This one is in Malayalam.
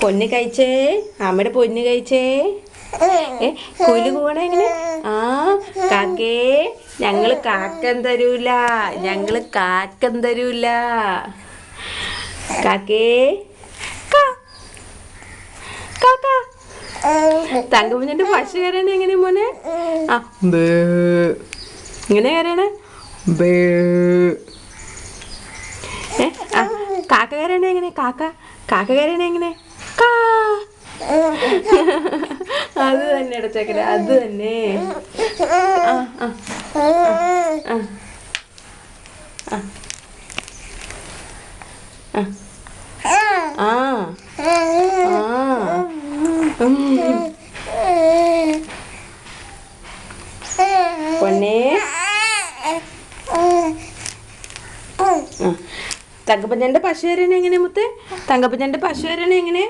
പൊന്ന് കഴിച്ചേ, അമ്മയുടെ പൊന്ന് കഴിച്ചേ. കുയില് പോകണേ എങ്ങനെ? ആ കാക്കേ, ഞങ്ങള് കാക്കം തരൂല, ഞങ്ങള് കാക്കം തരൂല. കാക്കേ തങ്കമഞ്ഞിന്റെ പശു കയറണ എങ്ങനെ മോനെ? ആ ഇങ്ങനെ കയറണേ. ആ കാക്ക കയറണ എങ്ങനെ? കാക്ക കയറണ എങ്ങനെ? അത് തന്നെ ഇടച്ചേക്കല്, അത് തന്നെ. പൊന്നേ, തങ്കപ്പഞ്ഞന്റെ പശു വരണ എങ്ങനെ മുത്തേ? തങ്കപ്പഞ്ഞന്റെ പശു വരണ എങ്ങനെ?